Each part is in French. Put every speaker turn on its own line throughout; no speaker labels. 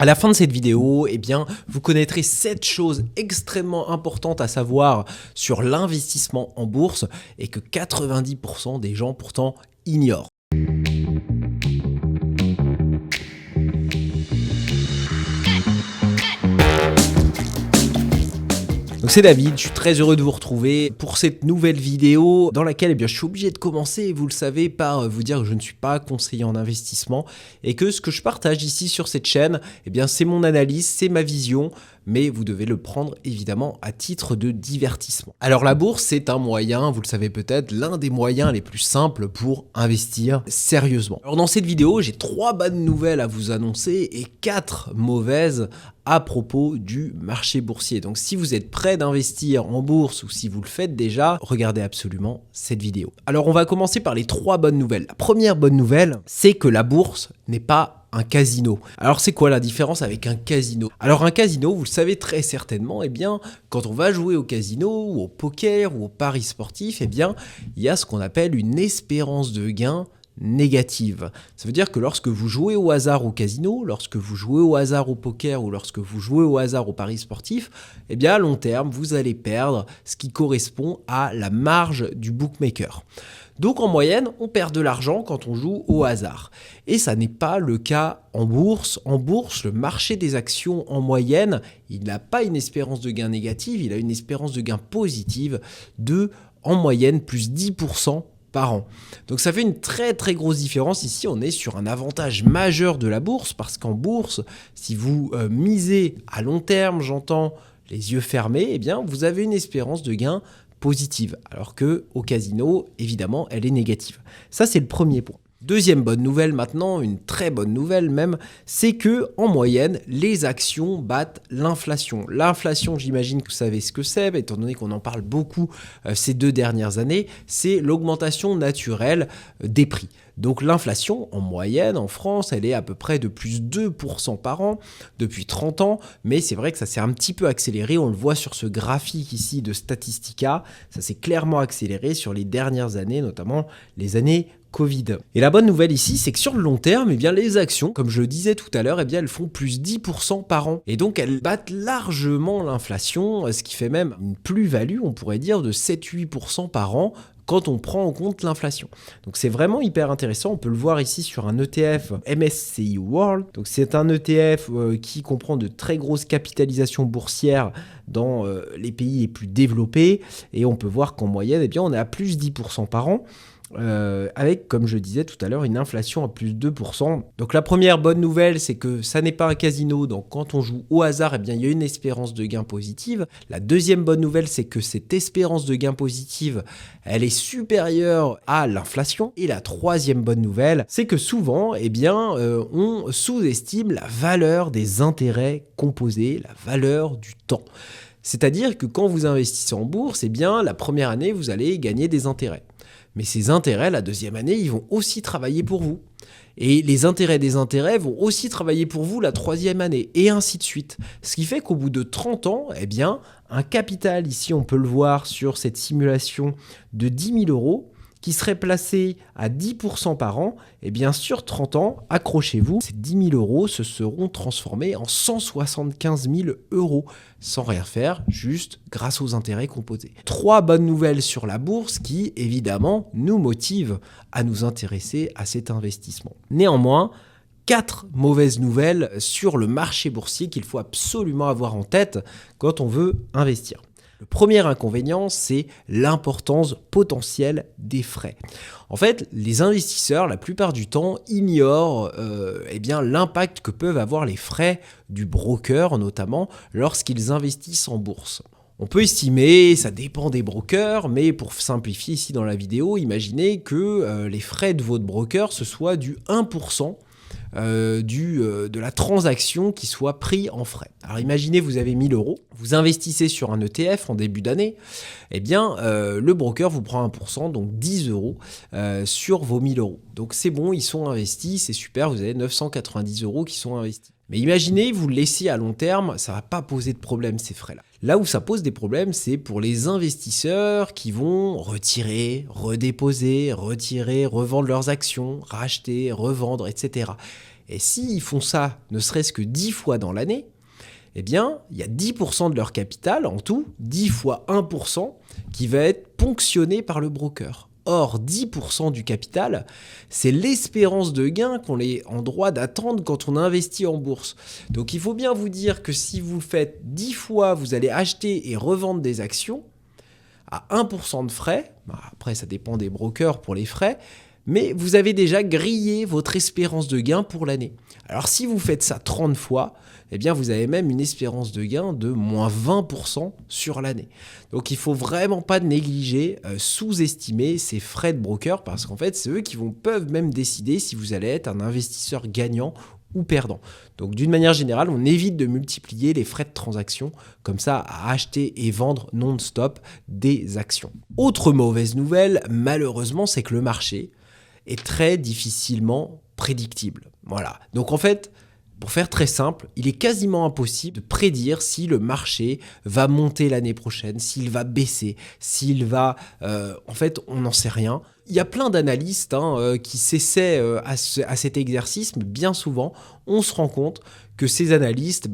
À la fin de cette vidéo, eh bien, vous connaîtrez 7 choses extrêmement importantes à savoir sur l'investissement en bourse et que 90% des gens pourtant ignorent. Donc c'est David, je suis très heureux de vous retrouver pour cette nouvelle vidéo dans laquelle je suis obligé de commencer, vous le savez, par vous dire que je ne suis pas conseiller en investissement et que ce que je partage ici sur cette chaîne, c'est mon analyse, c'est ma vision, mais vous devez le prendre évidemment à titre de divertissement. Alors la bourse, c'est un moyen, vous le savez peut-être, l'un des moyens les plus simples pour investir sérieusement. Alors dans cette vidéo, j'ai 3 bonnes nouvelles à vous annoncer et 4 mauvaises à propos du marché boursier. Donc si vous êtes prêt d'investir en bourse ou si vous le faites déjà, regardez absolument cette vidéo. Alors on va commencer par les 3 bonnes nouvelles. La première bonne nouvelle, c'est que la bourse n'est pas un casino. Alors c'est quoi la différence avec un casino? Alors un casino, vous le savez très certainement, quand on va jouer au casino ou au poker ou au paris sportif, il y a ce qu'on appelle une espérance de gain négative. Ça veut dire que lorsque vous jouez au hasard au casino, lorsque vous jouez au hasard au poker ou lorsque vous jouez au hasard au paris sportif, à long terme, vous allez perdre ce qui correspond à la marge du bookmaker. Donc en moyenne, on perd de l'argent quand on joue au hasard. Et ça n'est pas le cas en bourse. En bourse, le marché des actions en moyenne, il n'a pas une espérance de gain négative, il a une espérance de gain positive de, en moyenne, plus 10% par an. Donc ça fait une très très grosse différence. Ici, on est sur un avantage majeur de la bourse parce qu'en bourse, si vous misez à long terme, j'entends les yeux fermés, vous avez une espérance de gain positive, alors que au casino, évidemment, elle est négative. Ça, c'est le premier point. Deuxième bonne nouvelle maintenant, une très bonne nouvelle même, c'est que en moyenne, les actions battent l'inflation. L'inflation, j'imagine que vous savez ce que c'est, étant donné qu'on en parle beaucoup ces 2 dernières années, c'est l'augmentation naturelle des prix. Donc l'inflation, en moyenne, en France, elle est à peu près de plus 2% par an depuis 30 ans, mais c'est vrai que ça s'est un petit peu accéléré, on le voit sur ce graphique ici de Statistica, ça s'est clairement accéléré sur les dernières années, notamment les années Covid. Et la bonne nouvelle ici, c'est que sur le long terme, les actions, comme je le disais tout à l'heure, elles font plus 10% par an. Et donc, elles battent largement l'inflation, ce qui fait même une plus-value, on pourrait dire, de 7-8% par an quand on prend en compte l'inflation. Donc c'est vraiment hyper intéressant, on peut le voir ici sur un ETF MSCI World. Donc c'est un ETF qui comprend de très grosses capitalisations boursières dans les pays les plus développés et on peut voir qu'en moyenne, on est à plus 10% par an. Avec, comme je disais tout à l'heure, une inflation à plus de 2%. Donc la première bonne nouvelle, c'est que ça n'est pas un casino, donc quand on joue au hasard, il y a une espérance de gain positive. La deuxième bonne nouvelle, c'est que cette espérance de gain positive, elle est supérieure à l'inflation. Et la troisième bonne nouvelle, c'est que souvent, on sous-estime la valeur des intérêts composés, la valeur du temps. C'est-à-dire que quand vous investissez en bourse, la première année, vous allez gagner des intérêts. Mais ces intérêts, la deuxième année, ils vont aussi travailler pour vous. Et les intérêts des intérêts vont aussi travailler pour vous la troisième année, et ainsi de suite. Ce qui fait qu'au bout de 30 ans, un capital, ici on peut le voir sur cette simulation de 10 000 euros, qui serait placé à 10% par an, sur 30 ans, accrochez-vous, ces 10 000 euros se seront transformés en 175 000 euros, sans rien faire, juste grâce aux intérêts composés. 3 bonnes nouvelles sur la bourse qui, évidemment, nous motivent à nous intéresser à cet investissement. Néanmoins, 4 mauvaises nouvelles sur le marché boursier qu'il faut absolument avoir en tête quand on veut investir. Le premier inconvénient, c'est l'importance potentielle des frais. En fait, les investisseurs, la plupart du temps, ignorent l'impact que peuvent avoir les frais du broker, notamment lorsqu'ils investissent en bourse. On peut estimer, ça dépend des brokers, mais pour simplifier ici dans la vidéo, imaginez que les frais de votre broker, ce soit du 1%. De la transaction qui soit pris en frais. Alors imaginez vous avez 1000 euros, vous investissez sur un ETF en début d'année, le broker vous prend 1%, donc 10 euros sur vos 1000 euros. Donc c'est bon, ils sont investis, c'est super, vous avez 990 euros qui sont investis. Mais imaginez, vous le laissez à long terme, ça ne va pas poser de problème ces frais-là. Là où ça pose des problèmes, c'est pour les investisseurs qui vont retirer, redéposer, retirer, revendre leurs actions, racheter, revendre, etc. Et s'ils font ça ne serait-ce que 10 fois dans l'année, eh bien, il y a 10% de leur capital, en tout, 10 fois 1%, qui va être ponctionné par le broker. Or, 10% du capital, c'est l'espérance de gain qu'on est en droit d'attendre quand on investit en bourse. Donc, il faut bien vous dire que si vous faites 10 fois, vous allez acheter et revendre des actions à 1% de frais, après ça dépend des brokers pour les frais, mais vous avez déjà grillé votre espérance de gain pour l'année. Alors si vous faites ça 30 fois, eh bien vous avez même une espérance de gain de moins 20% sur l'année. Donc il ne faut vraiment pas négliger, sous-estimer ces frais de broker parce qu'en fait c'est eux qui peuvent même décider si vous allez être un investisseur gagnant ou perdant. Donc d'une manière générale, on évite de multiplier les frais de transaction comme ça à acheter et vendre non-stop des actions. Autre mauvaise nouvelle, malheureusement, c'est que le marché est très difficilement prédictible. Voilà. Donc en fait, pour faire très simple, il est quasiment impossible de prédire si le marché va monter l'année prochaine, s'il va baisser, s'il va... en fait, on n'en sait rien. Il y a plein d'analystes qui s'essaient à cet exercice, mais bien souvent, on se rend compte que ces analystes...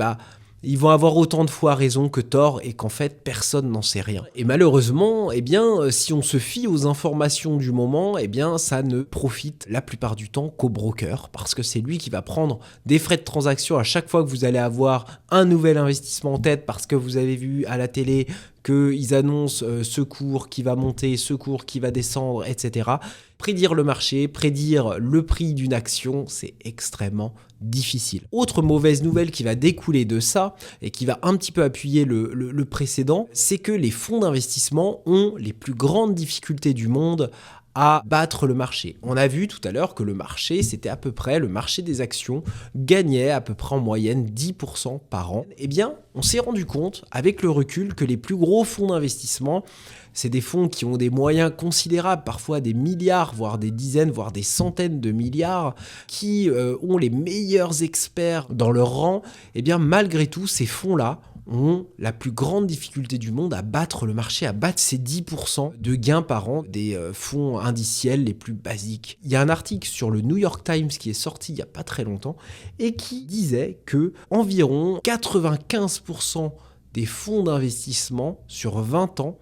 ils vont avoir autant de fois raison que tort et qu'en fait, personne n'en sait rien. Et malheureusement, eh bien, si on se fie aux informations du moment, eh bien, ça ne profite la plupart du temps qu'au broker parce que c'est lui qui va prendre des frais de transaction à chaque fois que vous allez avoir un nouvel investissement en tête parce que vous avez vu à la télé qu'ils annoncent ce cours qui va monter, ce cours qui va descendre, etc. Prédire le marché, prédire le prix d'une action, c'est extrêmement difficile. Autre mauvaise nouvelle qui va découler de ça et qui va un petit peu appuyer le précédent, c'est que les fonds d'investissement ont les plus grandes difficultés du monde à battre le marché. On a vu tout à l'heure que le marché, c'était à peu près, le marché des actions gagnait à peu près en moyenne 10% par an. Eh bien, on s'est rendu compte avec le recul que les plus gros fonds d'investissement, c'est des fonds qui ont des moyens considérables, parfois des milliards, voire des dizaines, voire des centaines de milliards, qui ont les meilleurs experts dans leur rang. Eh bien, malgré tout, ces fonds-là ont la plus grande difficulté du monde à battre le marché, à battre ces 10% de gains par an des fonds indiciels les plus basiques. Il y a un article sur le New York Times qui est sorti il n'y a pas très longtemps et qui disait que environ 95% des fonds d'investissement sur 20 ans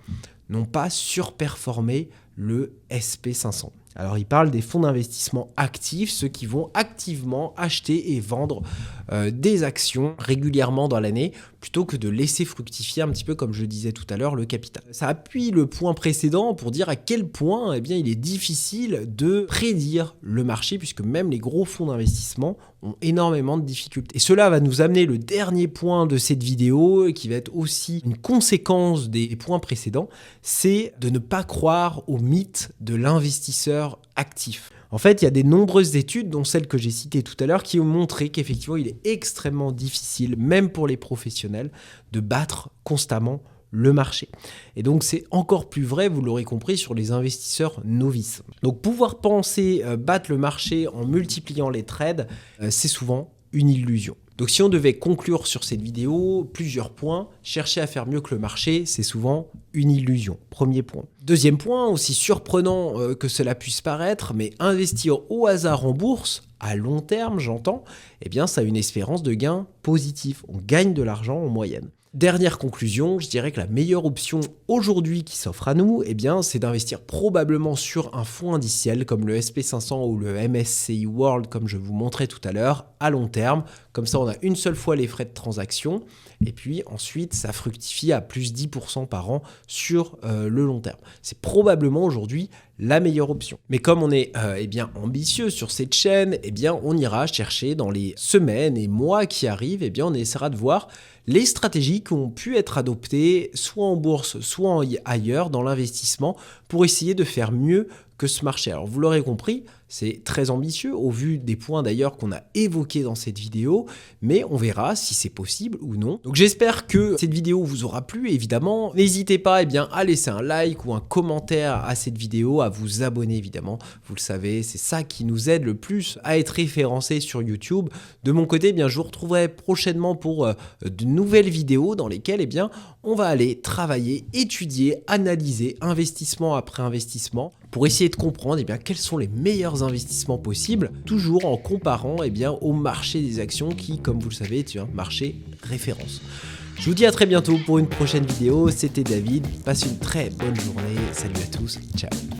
n'ont pas surperformé le SP500. Alors, il parle des fonds d'investissement actifs, ceux qui vont activement acheter et vendre des actions régulièrement dans l'année, plutôt que de laisser fructifier un petit peu, comme je disais tout à l'heure, le capital. Ça appuie le point précédent pour dire à quel point il est difficile de prédire le marché, puisque même les gros fonds d'investissement ont énormément de difficultés. Et cela va nous amener le dernier point de cette vidéo, qui va être aussi une conséquence des points précédents, c'est de ne pas croire au mythe de l'investisseur actif. En fait, il y a de nombreuses études, dont celle que j'ai citée tout à l'heure, qui ont montré qu'effectivement, il est extrêmement difficile, même pour les professionnels, de battre constamment le marché. Et donc, c'est encore plus vrai, vous l'aurez compris, sur les investisseurs novices. Donc, pouvoir penser battre le marché en multipliant les trades, c'est souvent une illusion. Donc si on devait conclure sur cette vidéo, plusieurs points. Chercher à faire mieux que le marché, c'est souvent une illusion. Premier point. Deuxième point, aussi surprenant que cela puisse paraître, mais investir au hasard en bourse, à long terme j'entends, eh bien ça a une espérance de gain positif. On gagne de l'argent en moyenne. Dernière conclusion, je dirais que la meilleure option aujourd'hui qui s'offre à nous, eh bien, c'est d'investir probablement sur un fonds indiciel comme le SP500 ou le MSCI World, comme je vous montrais tout à l'heure, à long terme. Comme ça, on a une seule fois les frais de transaction et puis ensuite, ça fructifie à plus 10% par an sur le long terme. C'est probablement aujourd'hui la meilleure option. Mais comme on est ambitieux sur cette chaîne, eh bien, on ira chercher dans les semaines et mois qui arrivent, eh bien, on essaiera de voir les stratégies qui ont pu être adoptées soit en bourse, soit ailleurs dans l'investissement pour essayer de faire mieux que ce marché. Alors vous l'aurez compris, c'est très ambitieux au vu des points d'ailleurs qu'on a évoqués dans cette vidéo, mais on verra si c'est possible ou non. Donc j'espère que cette vidéo vous aura plu, évidemment. N'hésitez pas à laisser un like ou un commentaire à cette vidéo, à vous abonner évidemment. Vous le savez, c'est ça qui nous aide le plus à être référencés sur YouTube. De mon côté, je vous retrouverai prochainement pour de nouvelles vidéos dans lesquelles on va aller travailler, étudier, analyser investissement après investissement pour essayer de comprendre quels sont les meilleurs investissements possibles, toujours en comparant au marché des actions qui, comme vous le savez, est un marché référence. Je vous dis à très bientôt pour une prochaine vidéo, c'était David, passe une très bonne journée, salut à tous, ciao.